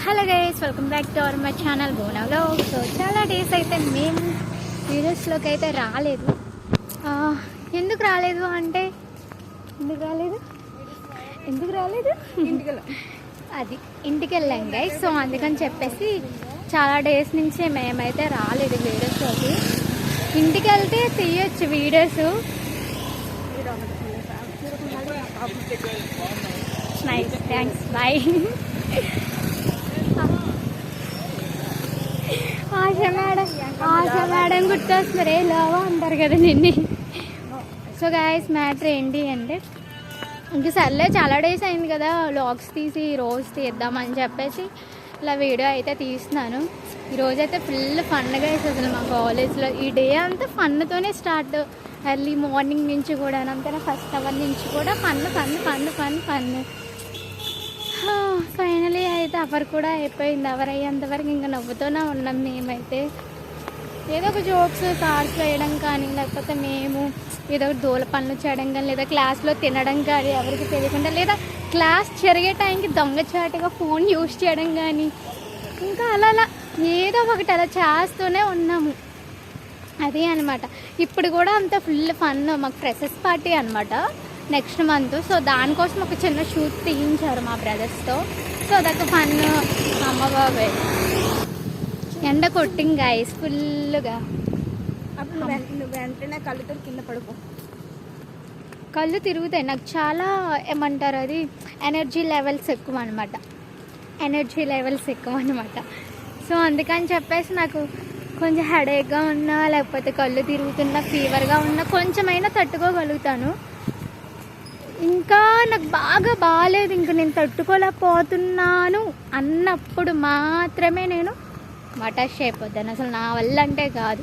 Hello guys, welcome back to our my channel బోనాలో. So చాలా days అయితే మేము వీడియోస్లోకి అయితే రాలేదు. ఎందుకు రాలేదు అంటే ఎందుకు రాలేదు అది ఇంటికి వెళ్ళాం గైస్. సో అందుకని చెప్పేసి చాలా డేస్ నుంచి మేమైతే రాలేదు వీడియోస్లోకి. ఇంటికి వెళ్తే తీయొచ్చు videos. Nice, thanks, bye. Asha madam గుర్తొస్తున్నారే, లావా అంటారు కదా నిన్ను. సో గాయస్, మ్యాటర్ ఏంటి అంటే ఇంక సర్లే చాలా డేస్ అయింది కదా వ్లాగ్స్ తీసి రోజు తీద్దామని చెప్పేసి ఇలా వీడియో అయితే తీస్తున్నాను. ఈరోజైతే ఫుల్ ఫన్గా అసలు మా కాలేజ్లో ఈ డే అంతా ఫన్తోనే స్టార్ట్. ఎర్లీ మార్నింగ్ నుంచి కూడా అంతా ఫస్ట్ అవర్ నుంచి కూడా ఫన్. ఫైనలీ అయితే అవర్ కూడా అయిపోయింది. అవర్ అయ్యేంతవరకు ఇంకా నవ్వుతూనే ఉన్నాం మేమైతే. ఏదో ఒక జోక్స్ కార్స్ వేయడం కానీ, లేకపోతే మేము ఏదో ఒక దూల పనులు చేయడం కానీ, లేదా క్లాస్లో తినడం కానీ ఎవరికి తెలియకుండా, లేదా క్లాస్ జరిగే టైంకి దొంగచాటుగా ఫోన్ యూజ్ చేయడం కానీ, ఇంకా అలా ఏదో ఒకటి అలా చేస్తూనే ఉన్నాము. అదే అనమాట. ఇప్పుడు కూడా అంత ఫుల్ ఫన్. మాకు ఫ్రెషర్స్ పార్టీ అనమాట నెక్స్ట్ మంత్. సో దానికోసం ఒక చిన్న షూట్ తీయించారు మా బ్రదర్స్తో. సో అదొక ఫన్. అమ్మ బాబాయ్, ఎండ కొట్టింగ్ గైస్ ఫుల్గా. అప్పుడు వెంటనే కళ్ళుతో కింద పడుకో. కళ్ళు తిరుగుతాయి. నాకు చాలా ఏమంటారు అది ఎనర్జీ లెవెల్స్ ఎక్కువ అనమాట. సో అందుకని చెప్పేసి నాకు కొంచెం హెడేక్గా ఉన్నా, లేకపోతే కళ్ళు తిరుగుతున్నా, ఫీవర్గా ఉన్నా కొంచెమైనా తట్టుకోగలుగుతాను. ఇంకా నాకు బాగా బాగాలేదు, ఇంక నేను తట్టుకోలేకపోతున్నాను అన్నప్పుడు మాత్రమే నేను మటాష్ అయిపోతాను. అసలు నా వల్ల అంటే కాదు.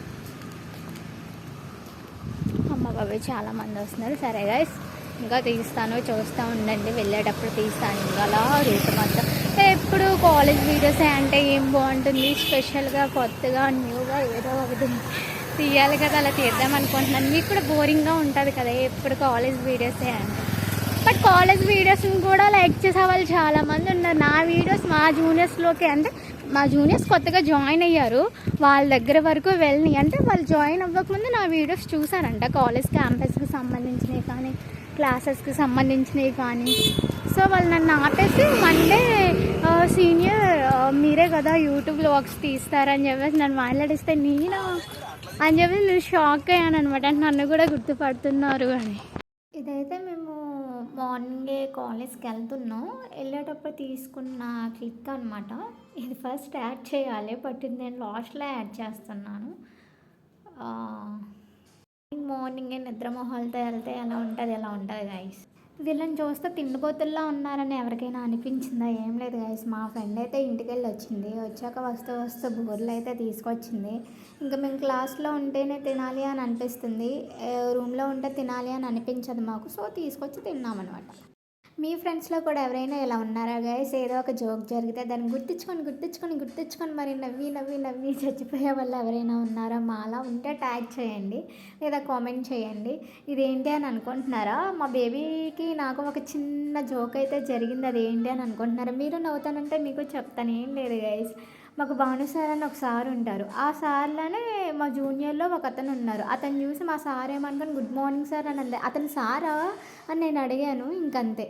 అమ్మ బాబాయ్ చాలామంది వస్తున్నారు. సరే గైస్, ఇంకా తీస్తాను, చూస్తూ ఉండండి. వెళ్ళేటప్పుడు తీస్తాను. ఇంకా అలా రూట్ మొత్తం ఎప్పుడు కాలేజ్ వీడియోసే అంటే ఏం బాగుంటుంది, స్పెషల్గా కొత్తగా న్యూగా ఏదో ఒకటి తీయాలి కదా. అలా తీద్దాం అనుకుంటున్నాను. మీకు కూడా బోరింగ్గా ఉంటుంది కదా ఎప్పుడు కాలేజ్ వీడియోసే అంటే. బట్ కాలేజ్ వీడియోస్ని కూడా లైక్ చేసే వాళ్ళు చాలామంది ఉన్నారు. నా వీడియోస్ మా జూనియర్స్లోకి అంటే మా జూనియర్స్ కొత్తగా జాయిన్ అయ్యారు, వాళ్ళ దగ్గర వరకు వెళ్ళి అంటే వాళ్ళు జాయిన్ అవ్వకముందు నా వీడియోస్ చూసారంట. కాలేజ్ క్యాంపస్కి సంబంధించినవి కానీ, క్లాసెస్కి సంబంధించినవి కానీ. సో వాళ్ళు నన్ను ఆపేసి మండే సీనియర్ మీరే కదా యూట్యూబ్ వ్లాగ్స్ తీస్తారని చెప్పేసి నన్ను మాట్లాడిస్తే నేనా అని చెప్పి నేను షాక్ అయ్యాను అనమాట. అంటే నన్ను కూడా గుర్తుపడుతున్నారు అని. ఇదైతే మేము మార్నింగే కాలేజ్కి వెళ్తున్నాం. వెళ్ళేటప్పుడు తీసుకున్న క్లిక్ అనమాట. ఇది ఫస్ట్ యాడ్ చేయాలి, బట్ ఇది నేను లాస్ట్లో యాడ్ చేస్తున్నాను. మార్నింగే నిద్రమొహాలతో వెళ్తే ఎలా ఉంటుంది గైస్. వీళ్ళని చూస్తే తిండిపోతుల్లో ఉన్నారని ఎవరికైనా అనిపించిందా? ఏం లేదు గైస్. మా ఫ్రెండ్ అయితే ఇంటికి వెళ్ళి వచ్చింది. వచ్చాక వస్తూ బూరెలు అయితే తీసుకొచ్చింది. ఇంకా మేము క్లాస్లో ఉంటేనే తినాలి అని అనిపిస్తుంది, రూమ్లో ఉంటే తినాలి అని అనిపించదు మాకు. సో తీసుకొచ్చి తిన్నామన్నమాట. మీ ఫ్రెండ్స్లో కూడా ఎవరైనా ఇలా ఉన్నారా గైస్? ఏదో ఒక జోక్ జరిగితే దాన్ని గుర్తించుకొని మరి నవ్వి చచ్చిపోయే వాళ్ళు ఎవరైనా ఉన్నారా? మాలా ఉంటే ట్యాగ్ చేయండి, లేదా కామెంట్ చేయండి. ఇదేంటి అని అనుకుంటున్నారా? మా బేబీకి నాకు ఒక చిన్న జోక్ అయితే జరిగింది. అది ఏంటి అని అనుకుంటున్నారా? మీరు నవ్వుతానంటే మీకు చెప్తాను. ఏం లేదు గైస్, మాకు భాను సార్ అని ఒక సార్ ఉంటారు. ఆ సార్లోనే మా జూనియర్లో ఒక అతను ఉన్నారు. అతను చూసి మా సార్ ఏమనుకొని గుడ్ మార్నింగ్ సార్ అని అంది. అతను సారా అని నేను అడిగాను, ఇంకంతే.